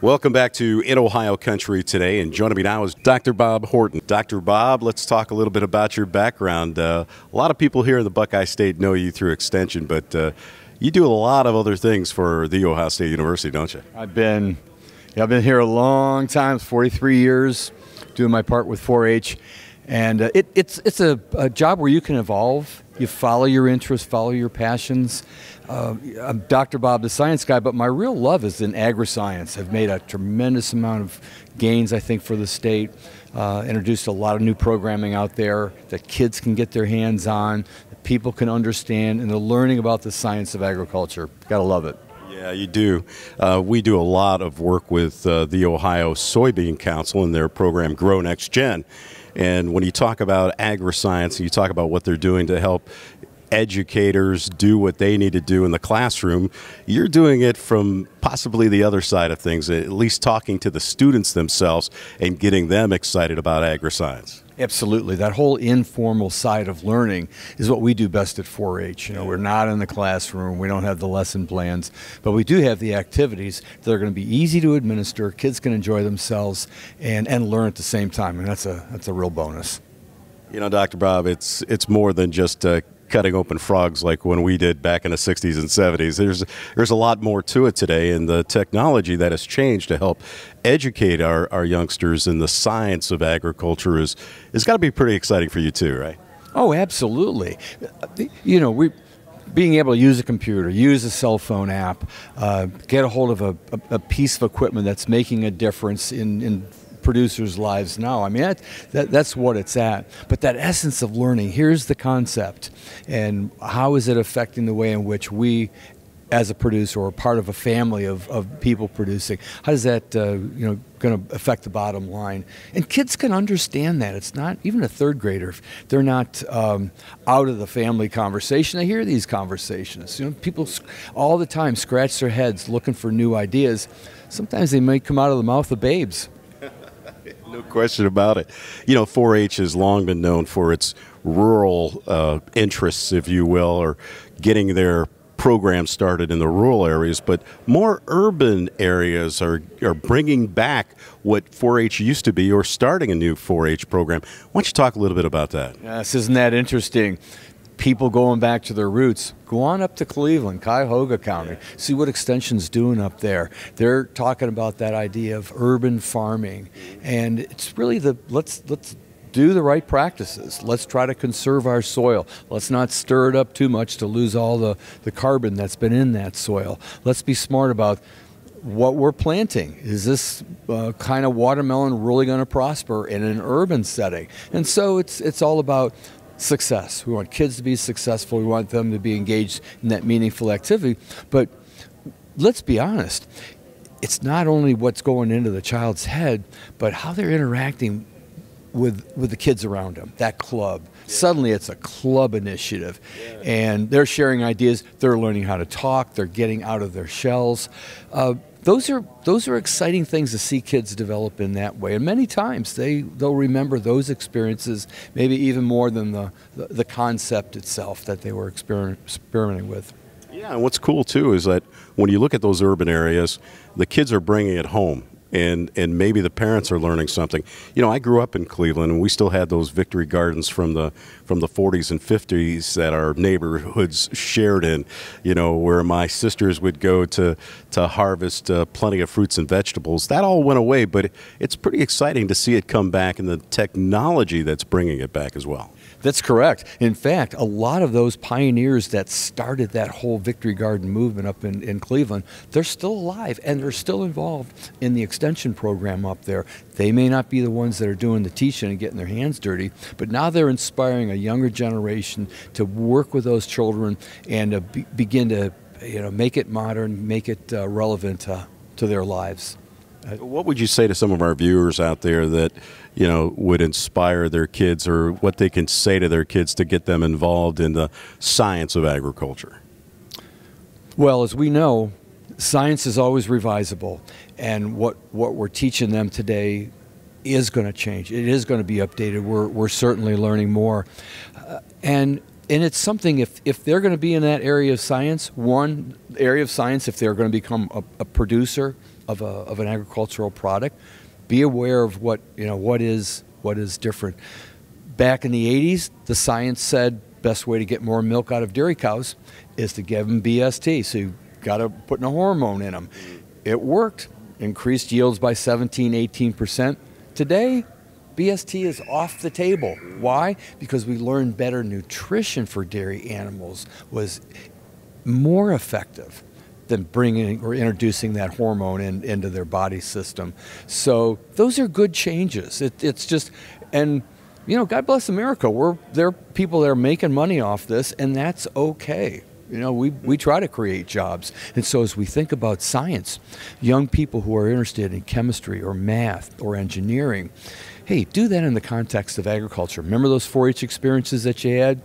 Welcome back to In Ohio Country today, and joining me now is Dr. Bob Horton. Dr. Bob, let's talk a little bit about your background. A lot of people here in the Buckeye State know you through Extension, but you do a lot of other things for The Ohio State University, don't you? I've been here a long time, 43 years, doing my part with 4-H, and it's a job where you can evolve. You follow your interests, follow your passions. I'm Dr. Bob, the science guy, but my real love is in agri-science. I've made a tremendous amount of gains, I think, for the state. Introduced a lot of new programming out there that kids can get their hands on, that people can understand, and they're learning about the science of agriculture. Gotta love it. Yeah, you do. We do a lot of work with the Ohio Soybean Council and their program Grow Next Gen. And when you talk about agri-science, you talk about what they're doing to help educators do what they need to do in the classroom, you're doing it from possibly the other side of things, at least talking to the students themselves and getting them excited about agri-science. Absolutely. That whole informal side of learning is what we do best at 4-H. You know, we're not in the classroom, we don't have the lesson plans, but we do have the activities that are going to be easy to administer, kids can enjoy themselves and learn at the same time, and that's a real bonus. You know, Dr. Bob, it's more than just cutting open frogs like when we did back in the 60s and 70s. There's a lot more to it today, and the technology that has changed to help educate our youngsters in the science of agriculture is got to be pretty exciting for you too, right? Oh, absolutely. You know, being able to use a computer, use a cell phone app, get a hold of a piece of equipment that's making a difference in producers' lives now. I mean, that's what it's at. But that essence of learning, here's the concept, and how is it affecting the way in which we, as a producer or part of a family of people producing, how does that going to affect the bottom line? And kids can understand that. It's not even a third grader. If they're not out of the family conversation, they hear these conversations. You know, people all the time scratch their heads looking for new ideas. Sometimes they might come out of the mouth of babes. No question about it. You know, 4-H has long been known for its rural interests, if you will, or getting their program started in the rural areas, but more urban areas are bringing back what 4-H used to be or starting a new 4-H program. Why don't you talk a little bit about that? Yes, isn't that interesting? People going back to their roots. Go on up to Cleveland, Cuyahoga County, see what Extension's doing up there. They're talking about that idea of urban farming, and it's really let's do the right practices. Let's try to conserve our soil. Let's not stir it up too much to lose all the carbon that's been in that soil. Let's be smart about what we're planting. Is this kind of watermelon really going to prosper in an urban setting? And so it's all about success. We want kids to be successful. We want them to be engaged in that meaningful activity. But let's be honest, it's not only what's going into the child's head, but how they're interacting with the kids around them, that club. Suddenly it's a club initiative, and they're sharing ideas, they're learning how to talk, they're getting out of their shells. Those are exciting things to see kids develop in that way, and many times they'll remember those experiences maybe even more than the concept itself that they were experimenting with. Yeah, and what's cool too is that when you look at those urban areas, the kids are bringing it home. And maybe the parents are learning something. You know, I grew up in Cleveland, and we still had those victory gardens from the 40s and 50s that our neighborhoods shared in. You know, where my sisters would go to harvest plenty of fruits and vegetables. That all went away, but it's pretty exciting to see it come back, and the technology that's bringing it back as well. That's correct. In fact, a lot of those pioneers that started that whole Victory Garden movement up in Cleveland, they're still alive and they're still involved in the extension program up there. They may not be the ones that are doing the teaching and getting their hands dirty, but now they're inspiring a younger generation to work with those children and to begin to make it modern, make it relevant to their lives. What would you say to some of our viewers out there that, would inspire their kids, or what they can say to their kids to get them involved in the science of agriculture? Well, as we know, science is always revisable, and what we're teaching them today is going to change. It is going to be updated. We're certainly learning more. And it's something, if they're going to be in that area of science, if they're going to become a producer, of an agricultural product. Be aware of what is different. Back in the 80s, the science said best way to get more milk out of dairy cows is to give them BST. So you got to put in a hormone in them. It worked. Increased yields by 17–18%. Today, BST is off the table. Why? Because we learned better nutrition for dairy animals was more effective than bringing or introducing that hormone into their body system. So those are good changes. It's just, and God bless America. There are people that are making money off this, and that's okay. We try to create jobs. And so as we think about science, young people who are interested in chemistry or math or engineering, hey, do that in the context of agriculture. Remember those 4-H experiences that you had?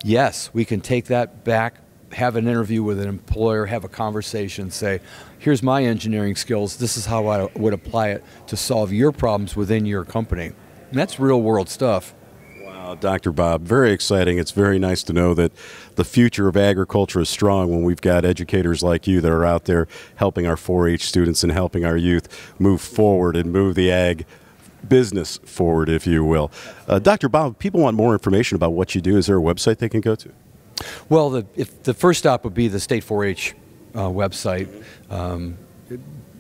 Yes, we can take that back, have an interview with an employer, have a conversation, say, here's my engineering skills. This is how I would apply it to solve your problems within your company. And that's real world stuff. Dr. Bob, very exciting. It's very nice to know that the future of agriculture is strong when we've got educators like you that are out there helping our 4-H students and helping our youth move forward and move the ag business forward, if you will. Dr. Bob, if people want more information about what you do, is there a website they can go to? Well, the first stop would be the State 4-H website.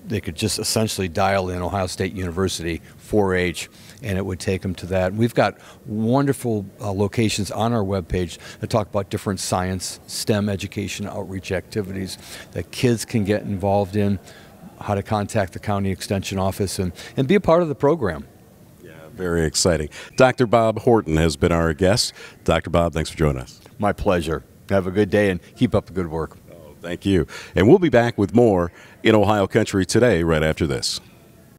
They could just essentially dial in Ohio State University 4-H, and it would take them to that. We've got wonderful locations on our webpage that talk about different science, STEM education, outreach activities that kids can get involved in, how to contact the county extension office and be a part of the program. Yeah, very exciting. Dr. Bob Horton has been our guest. Dr. Bob, thanks for joining us. My pleasure. Have a good day and keep up the good work. Thank you. And we'll be back with more in Ohio Country Today right after this.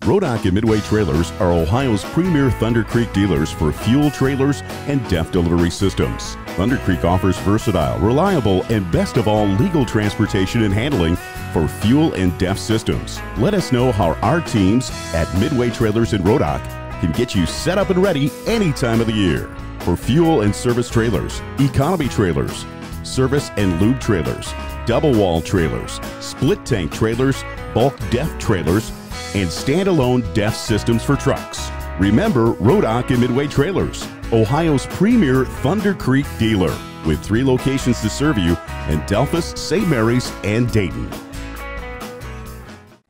Rodock and Midway Trailers are Ohio's premier Thunder Creek dealers for fuel trailers and DEF delivery systems. Thunder Creek offers versatile, reliable, and best of all, legal transportation and handling for fuel and DEF systems. Let us know how our teams at Midway Trailers in Rodock can get you set up and ready any time of the year. For fuel and service trailers, economy trailers, service and lube trailers, double wall trailers, split tank trailers, bulk DEF trailers, and standalone DEF systems for trucks. Remember Rodock and Midway Trailers, Ohio's premier Thunder Creek dealer, with 3 locations to serve you in Delphus, St. Mary's, and Dayton.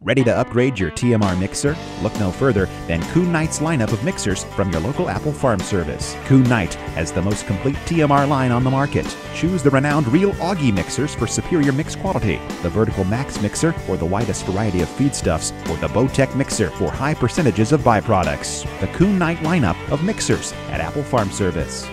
Ready to upgrade your TMR mixer? Look no further than Kuhn Knight's lineup of mixers from your local Apple Farm Service. Kuhn Knight has the most complete TMR line on the market. Choose the renowned Real Augie mixers for superior mix quality, the Vertical Max mixer for the widest variety of feedstuffs, or the Bowtech mixer for high percentages of byproducts. The Kuhn Knight lineup of mixers at Apple Farm Service.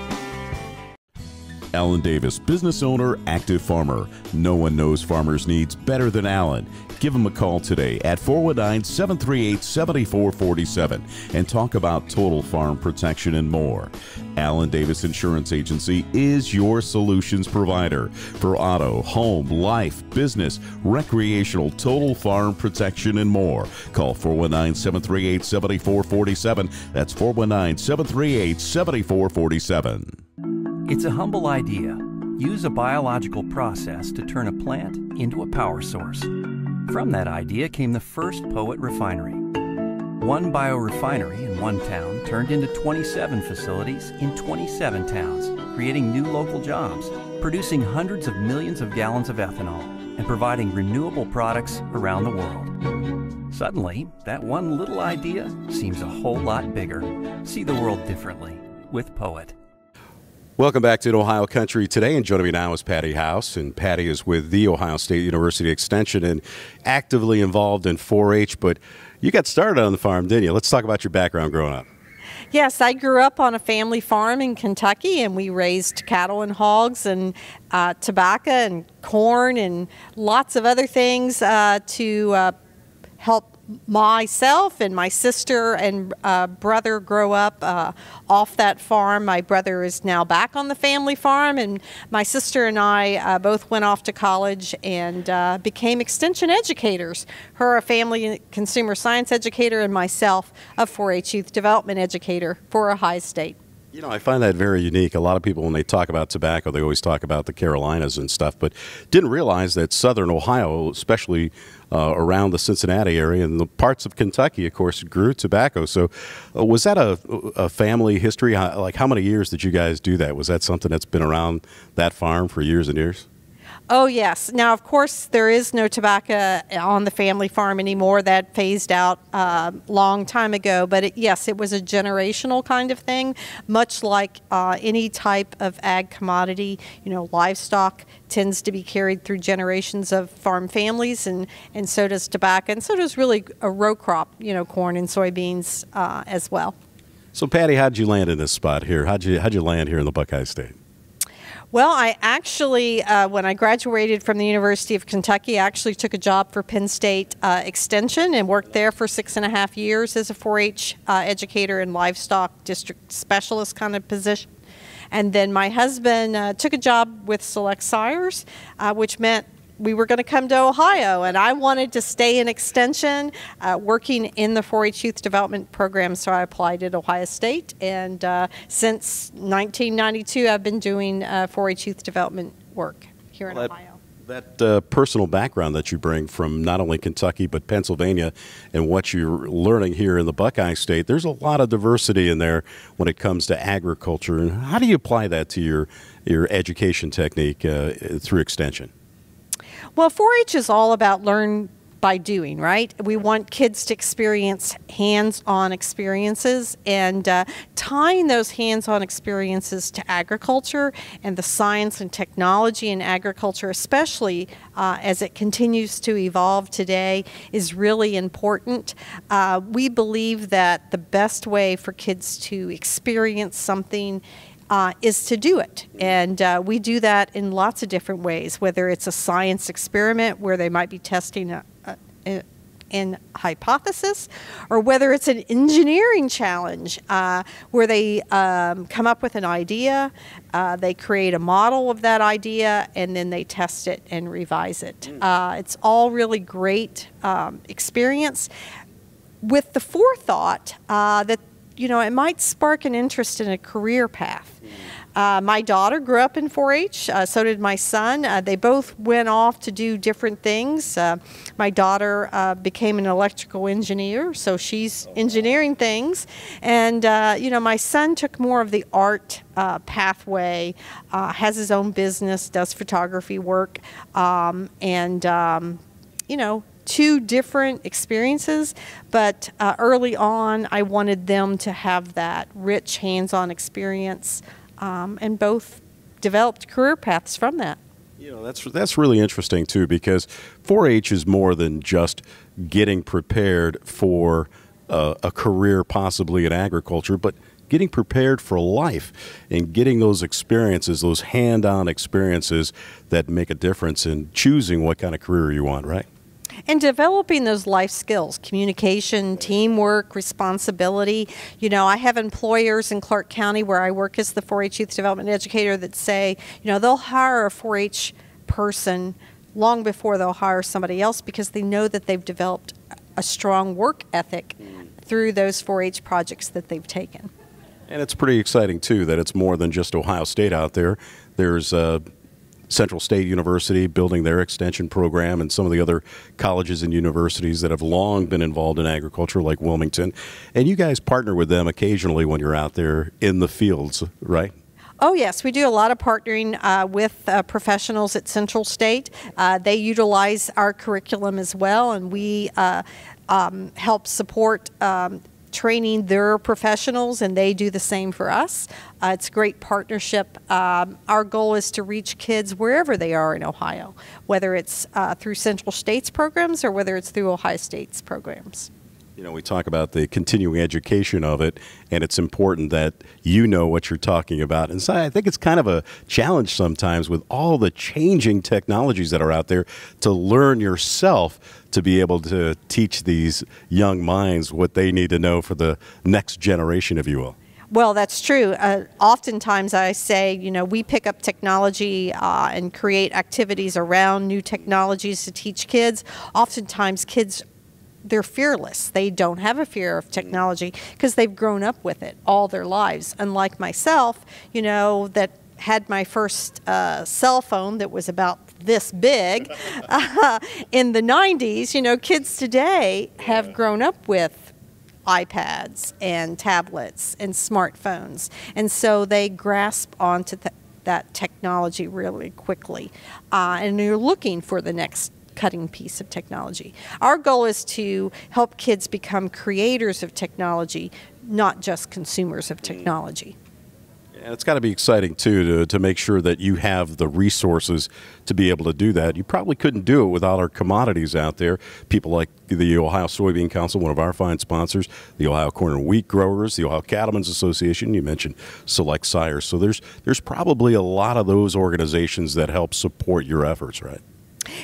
Alan Davis, business owner, active farmer. No one knows farmers' needs better than Alan. Give him a call today at 419-738-7447 and talk about total farm protection and more. Alan Davis Insurance Agency is your solutions provider for auto, home, life, business, recreational, total farm protection and more. Call 419-738-7447. That's 419-738-7447. It's a humble idea. Use a biological process to turn a plant into a power source. From that idea came the first Poet refinery. One biorefinery in one town turned into 27 facilities in 27 towns, creating new local jobs, producing hundreds of millions of gallons of ethanol, and providing renewable products around the world. Suddenly, that one little idea seems a whole lot bigger. See the world differently with Poet. Welcome back to Ohio Country Today, and joining me now is Patty House, and Patty is with the Ohio State University Extension and actively involved in 4-H, but you got started on the farm, didn't you? Let's talk about your background growing up. Yes, I grew up on a family farm in Kentucky, and we raised cattle and hogs and tobacco and corn and lots of other things to help myself and my sister and brother grow up off that farm. My brother is now back on the family farm, and my sister and I both went off to college and became extension educators. Her a family consumer science educator, and myself a 4-H youth development educator for Ohio State. You know, I find that very unique. A lot of people, when they talk about tobacco, they always talk about the Carolinas and stuff, but didn't realize that southern Ohio, especially around the Cincinnati area and the parts of Kentucky, of course, grew tobacco. So was that a family history? Like, how many years did you guys do that? Was that something that's been around that farm for years and years? Oh, yes. Now, of course, there is no tobacco on the family farm anymore. That phased out long time ago. But yes, it was a generational kind of thing, much like any type of ag commodity. You know, livestock tends to be carried through generations of farm families, and so does tobacco, and so does really a row crop, you know, corn and soybeans as well. So, Patty, how'd you land in this spot here? How'd you land here in the Buckeye State? Well, I actually, when I graduated from the University of Kentucky, I actually took a job for Penn State Extension and worked there for 6.5 years as a 4-H educator and livestock district specialist kind of position. And then my husband took a job with Select Sires, which meant we were going to come to Ohio, and I wanted to stay in Extension, working in the 4-H Youth Development Program, so I applied at Ohio State, and since 1992 I've been doing 4-H Youth Development work here in Ohio. That personal background that you bring from not only Kentucky but Pennsylvania and what you're learning here in the Buckeye State, there's a lot of diversity in there when it comes to agriculture. And how do you apply that to your education technique through Extension? Well, 4-H is all about learn by doing, right? We want kids to experience hands-on experiences, and tying those hands-on experiences to agriculture and the science and technology in agriculture, especially as it continues to evolve today, is really important. We believe that the best way for kids to experience something is to do it. And we do that in lots of different ways, whether it's a science experiment where they might be testing an hypothesis, or whether it's an engineering challenge where they come up with an idea, they create a model of that idea, and then they test it and revise it. It's all really great experience with the forethought that, you know, it might spark an interest in a career path. My daughter grew up in 4-H, so did my son. They both went off to do different things. My daughter became an electrical engineer, so she's engineering things. And, you know, my son took more of the art pathway, has his own business, does photography work, and, you know, two different experiences, but early on I wanted them to have that rich hands-on experience, and both developed career paths from that. You know, that's really interesting too, because 4-H is more than just getting prepared for a career possibly in agriculture, but getting prepared for life and getting those experiences, those hand-on experiences that make a difference in choosing what kind of career you want, right? And developing those life skills, communication, teamwork, responsibility. You know, I have employers in Clark County where I work as the 4-H Youth Development Educator that say, you know, they'll hire a 4-H person long before they'll hire somebody else because they know that they've developed a strong work ethic through those 4-H projects that they've taken. And it's pretty exciting, too, that it's more than just Ohio State out there. There's Central State University building their extension program, and some of the other colleges and universities that have long been involved in agriculture, like Wilmington. And you guys partner with them occasionally when you're out there in the fields, right? Oh, yes. We do a lot of partnering with professionals at Central State. They utilize our curriculum as well, and we help support training their professionals, and they do the same for us. It's a great partnership. Our goal is to reach kids wherever they are in Ohio, whether it's through Central State's programs or whether it's through Ohio State's programs. You know, we talk about the continuing education of it, and it's important that you know what you're talking about. And so I think it's kind of a challenge sometimes with all the changing technologies that are out there to learn yourself to be able to teach these young minds what they need to know for the next generation, if you will. Well, that's true. Oftentimes I say, you know, we pick up technology and create activities around new technologies to teach kids. Oftentimes kids they're fearless. They don't have a fear of technology because they've grown up with it all their lives. Unlike myself, you know, that had my first cell phone that was about this big in the 90s. You know, kids today have grown up with iPads and tablets and smartphones, and so they grasp onto that technology really quickly, and they're looking for the next cutting piece of technology. Our goal is to help kids become creators of technology, not just consumers of technology. And it's got to be exciting, too, to make sure that you have the resources to be able to do that. You probably couldn't do it without our commodities out there. People like the Ohio Soybean Council, one of our fine sponsors, the Ohio Corn and Wheat Growers, the Ohio Cattlemen's Association, you mentioned Select Sires. So there's probably a lot of those organizations that help support your efforts, right?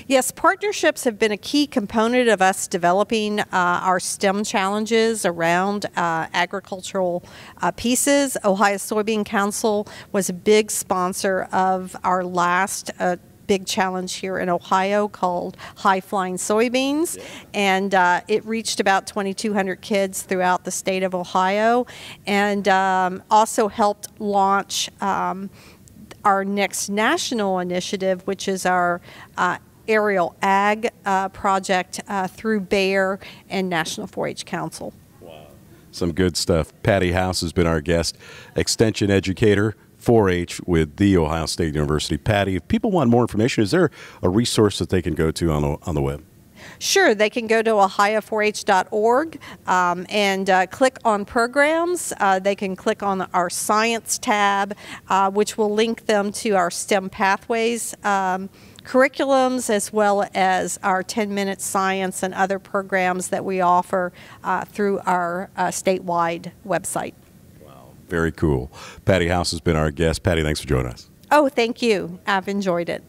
Yes, partnerships have been a key component of us developing our STEM challenges around agricultural pieces. Ohio Soybean Council was a big sponsor of our last big challenge here in Ohio called High Flying Soybeans, and it reached about 2,200 kids throughout the state of Ohio, and also helped launch our next national initiative, which is our aerial ag project through Bayer and National 4-H Council. Wow. Some good stuff. Patty House has been our guest, extension educator, 4-H with The Ohio State University. Patty, if people want more information, is there a resource that they can go to on the web? Sure, they can go to ohio4h.org and click on programs. They can click on our science tab, which will link them to our STEM pathways curriculums, as well as our 10-minute science and other programs that we offer through our statewide website. Wow, very cool. Patty House has been our guest. Patty, thanks for joining us. Oh, thank you. I've enjoyed it.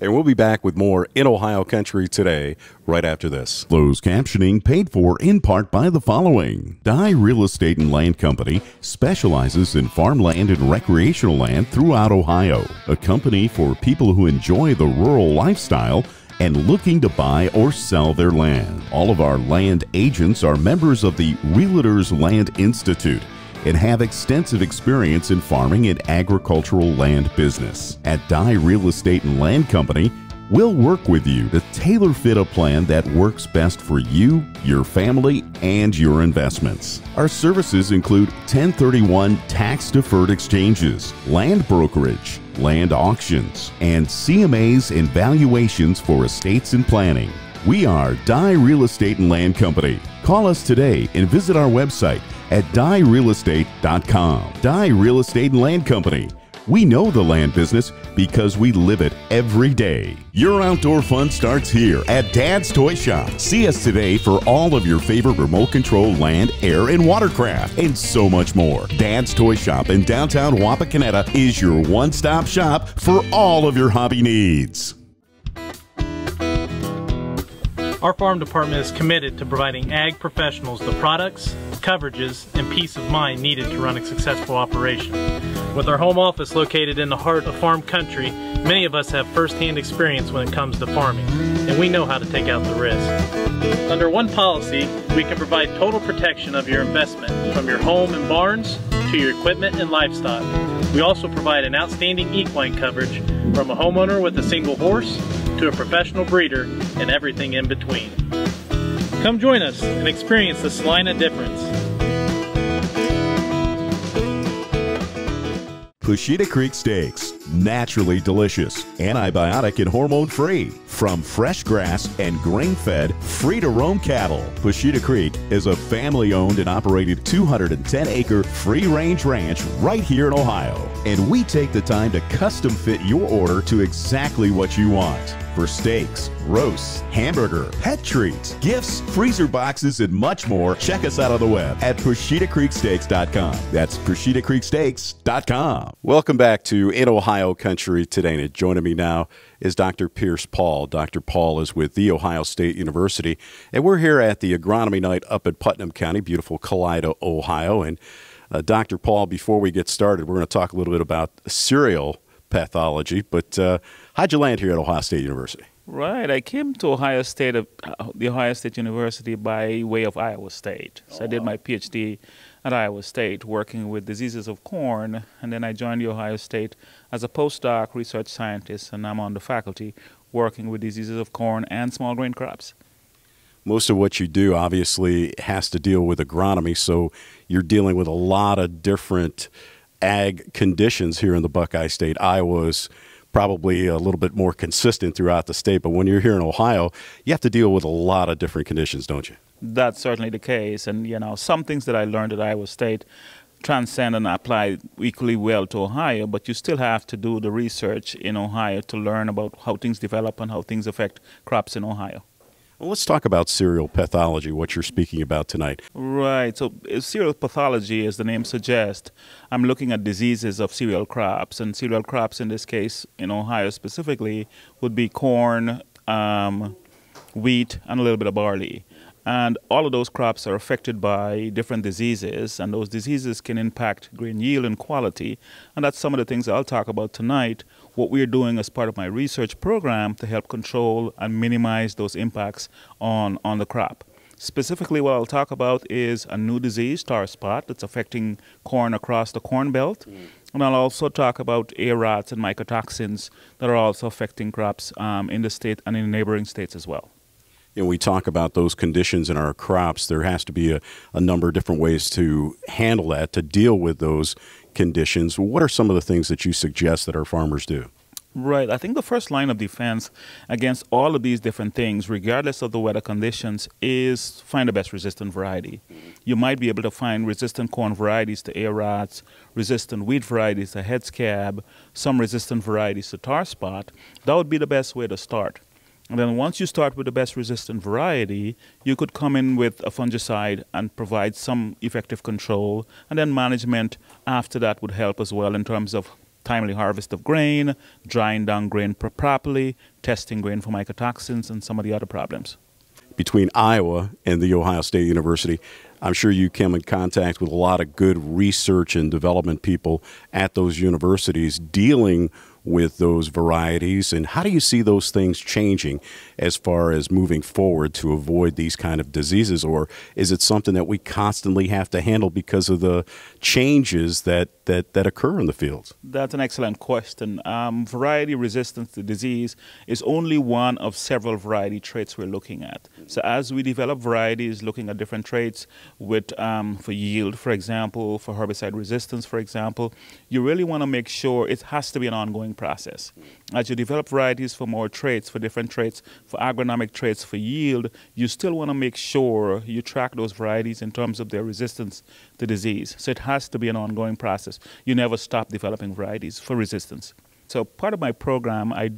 And we'll be back with more In Ohio Country Today right after this. Closed captioning paid for in part by the following. Dye Real Estate and Land Company specializes in farmland and recreational land throughout Ohio. A company for people who enjoy the rural lifestyle and looking to buy or sell their land. All of our land agents are members of the Realtors Land Institute and have extensive experience in farming and agricultural land business. At Dye Real Estate and Land Company, we'll work with you to tailor-fit a plan that works best for you, your family, and your investments. Our services include 1031 tax-deferred exchanges, land brokerage, land auctions, and CMAs and valuations for estates and planning. We are Dye Real Estate and Land Company. Call us today and visit our website at dyerealestate.com. Dye Real Estate and Land Company. We know the land business because we live it every day. Your outdoor fun starts here at Dad's Toy Shop. See us today for all of your favorite remote control land, air, and watercraft, and so much more. Dad's Toy Shop in downtown Wapakoneta is your one-stop shop for all of your hobby needs. Our farm department is committed to providing ag professionals the products, coverages, and peace of mind needed to run a successful operation. With our home office located in the heart of farm country, many of us have first-hand experience when it comes to farming, and we know how to take out the risk. Under one policy, we can provide total protection of your investment, from your home and barns to your equipment and livestock. We also provide an outstanding equine coverage, from a homeowner with a single horse to a professional breeder and everything in between. Come join us and experience the Salina difference. Pusheta Creek Steaks, naturally delicious, antibiotic and hormone free, from fresh grass and grain-fed, free-to-roam cattle. Pusheta Creek is a family-owned and operated 210-acre free-range ranch right here in Ohio, and we take the time to custom fit your order to exactly what you want. For steaks, roasts, hamburger, pet treats, gifts, freezer boxes, and much more, check us out on the web at PushetaCreekSteaks.com. That's PushetaCreekSteaks.com. Welcome back to In Ohio Country Today. And joining me now is Dr. Pierce Paul. Dr. Paul is with The Ohio State University, and we're here at the Agronomy Night up at Putnam County, beautiful Kalida, Ohio. And Dr. Paul, before we get started, we're going to talk a little bit about cereal pathology, but how'd you land here at Ohio State University? Right. I came to Ohio State, the Ohio State University by way of Iowa State. So I did my PhD at Iowa State working with diseases of corn, and then I joined the Ohio State as a postdoc research scientist, and I'm on the faculty working with diseases of corn and small grain crops. Most of what you do obviously has to deal with agronomy, so you're dealing with a lot of different ag conditions here in the Buckeye State. Iowa's probably a little bit more consistent throughout the state, but when you're here in Ohio, you have to deal with a lot of different conditions, don't you? That's certainly the case, and you know, some things that I learned at Iowa State transcend and apply equally well to Ohio, but you still have to do the research in Ohio to learn about how things develop and how things affect crops in Ohio. Well, let's talk about cereal pathology, what you're speaking about tonight. Right. So cereal pathology, as the name suggests, I'm looking at diseases of cereal crops. And cereal crops in this case, in Ohio specifically, would be corn, wheat, and a little bit of barley. And all of those crops are affected by different diseases, and those diseases can impact grain yield and quality. And that's some of the things I'll talk about tonight, what we're doing as part of my research program to help control and minimize those impacts on the crop. Specifically, what I'll talk about is a new disease, tar spot, that's affecting corn across the corn belt. And I'll also talk about air rats and mycotoxins that are also affecting crops in the state and in neighboring states as well. You know, we talk about those conditions in our crops. There has to be a number of different ways to handle that, to deal with those conditions. What are some of the things that you suggest that our farmers do? Right. I think the first line of defense against all of these different things, regardless of the weather conditions, is find the best resistant variety. You might be able to find resistant corn varieties to air rats, resistant wheat varieties to head scab, some resistant varieties to tar spot. That would be the best way to start. And then once you start with the best resistant variety, you could come in with a fungicide and provide some effective control. And then management after that would help as well in terms of timely harvest of grain, drying down grain properly, testing grain for mycotoxins, and some of the other problems. Between Iowa and the Ohio State University, I'm sure you come in contact with a lot of good research and development people at those universities dealing with those varieties. And how do you see those things changing as far as moving forward to avoid these kind of diseases? Or is it something that we constantly have to handle because of the changes that occur in the fields? That's an excellent question. Variety resistance to disease is only one of several variety traits we're looking at. So as we develop varieties, looking at different traits with for yield, for example, for herbicide resistance, for example, you really want to make sure it has to be an ongoing process. As you develop varieties for more traits, for different traits, for agronomic traits, for yield, you still want to make sure you track those varieties in terms of their resistance to disease. So it has to be an ongoing process. You never stop developing varieties for resistance. So part of my program, I'm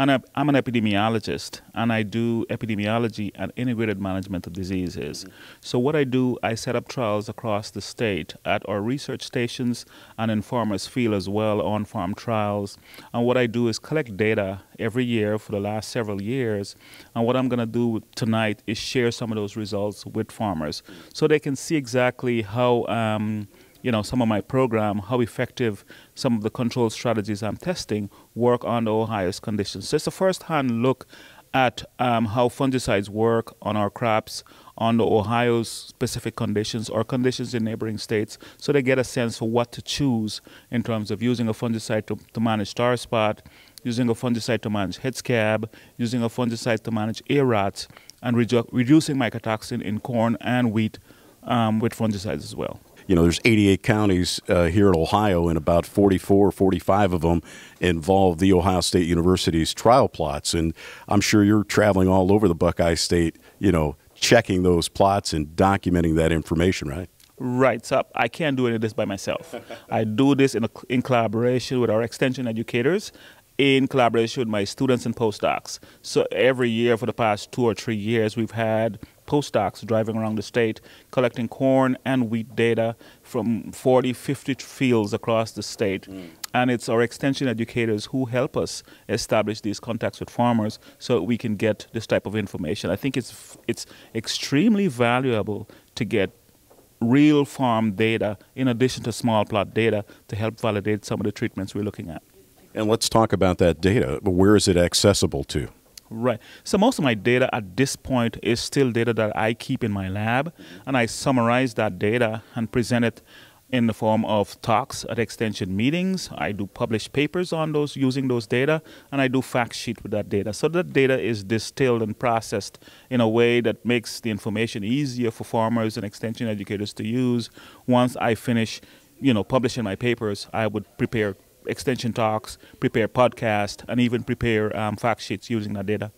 an epidemiologist, and I do epidemiology and integrated management of diseases. So what I do, I set up trials across the state at our research stations and in farmers' field as well, on-farm trials. And what I do is collect data every year for the last several years. And what I'm going to do tonight is share some of those results with farmers so they can see exactly how some of my program, how effective some of the control strategies I'm testing work on Ohio's conditions. So it's a first-hand look at how fungicides work on our crops, on the Ohio's specific conditions or conditions in neighboring states, so they get a sense for what to choose in terms of using a fungicide to manage tar spot, using a fungicide to manage head scab, using a fungicide to manage air rats, and reducing mycotoxin in corn and wheat with fungicides as well. You know, there's 88 counties here in Ohio, and about 44 or 45 of them involve the Ohio State University's trial plots. And I'm sure you're traveling all over the Buckeye State, checking those plots and documenting that information, right? Right. So I can't do any of this by myself. I do this in collaboration with our extension educators, in collaboration with my students and postdocs. So every year for the past 2 or 3 years, we've had postdocs driving around the state collecting corn and wheat data from 40, 50 fields across the state. And it's our extension educators who help us establish these contacts with farmers so we can get this type of information. I think it's extremely valuable to get real farm data in addition to small plot data to help validate some of the treatments we're looking at. And let's talk about that data. Where is it accessible to? Right. So most of my data at this point is still data that I keep in my lab, and I summarize that data and present it in the form of talks at extension meetings. I do publish papers on those using those data, and I do fact sheet with that data. So that data is distilled and processed in a way that makes the information easier for farmers and extension educators to use. Once I finish, publishing my papers, I would prepare extension talks, prepare podcasts, and even prepare fact sheets using that data.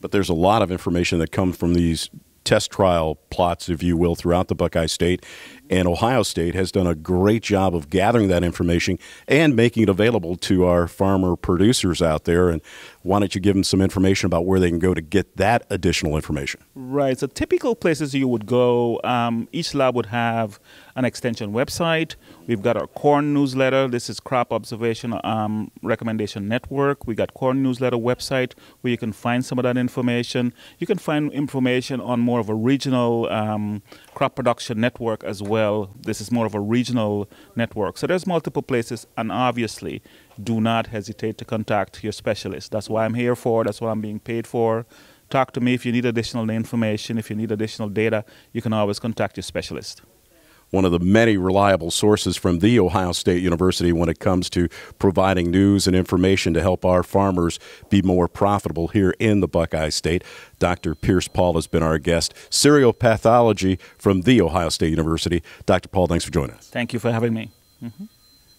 But there's a lot of information that comes from these test trial plots, if you will, throughout the Buckeye State. And Ohio State has done a great job of gathering that information and making it available to our farmer producers out there. And why don't you give them some information about where they can go to get that additional information? Right. So typical places you would go, each lab would have an extension website. We've got our corn newsletter. This is Crop Observation Recommendation Network. We got corn newsletter website where you can find some of that information. You can find information on more of a regional crop production network as well. This is more of a regional network. So there's multiple places, and obviously do not hesitate to contact your specialist. That's what I'm here for. That's what I'm being paid for. Talk to me if you need additional information. If you need additional data, you can always contact your specialist. One of the many reliable sources from The Ohio State University when it comes to providing news and information to help our farmers be more profitable here in the Buckeye State. Dr. Pierce Paul has been our guest. Cereal Pathology from The Ohio State University. Dr. Paul, thanks for joining us. Thank you for having me.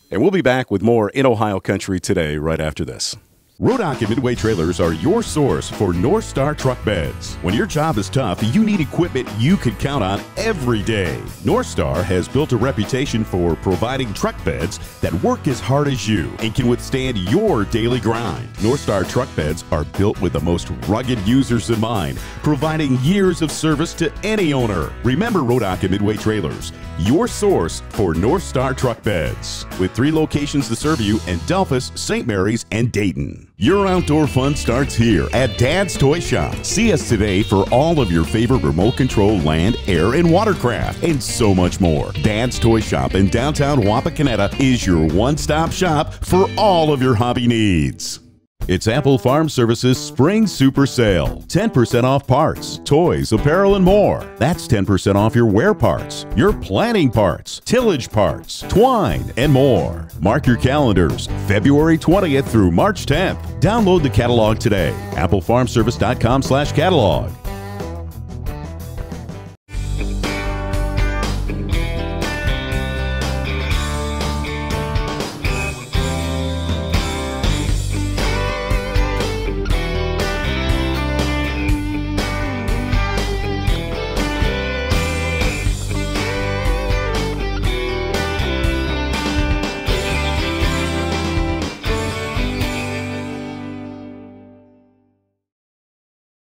And we'll be back with more In Ohio Country today right after this. Rodock and Midway Trailers are your source for North Star truck beds. When your job is tough, you need equipment you can count on every day. North Star has built a reputation for providing truck beds that work as hard as you and can withstand your daily grind. North Star truck beds are built with the most rugged users in mind, providing years of service to any owner. Remember Rodock and Midway Trailers, your source for North Star truck beds, with 3 locations to serve you in Delphus, St. Mary's, and Dayton. Your outdoor fun starts here at Dad's Toy Shop. See us today for all of your favorite remote control land, air, and watercraft, and so much more. Dad's Toy Shop in downtown Wapakoneta is your one-stop shop for all of your hobby needs. It's Apple Farm Services Spring Super Sale. 10% off parts, toys, apparel, and more. That's 10% off your wear parts, your planting parts, tillage parts, twine, and more. Mark your calendars, February 20th through March 10th. Download the catalog today. applefarmservice.com/catalog.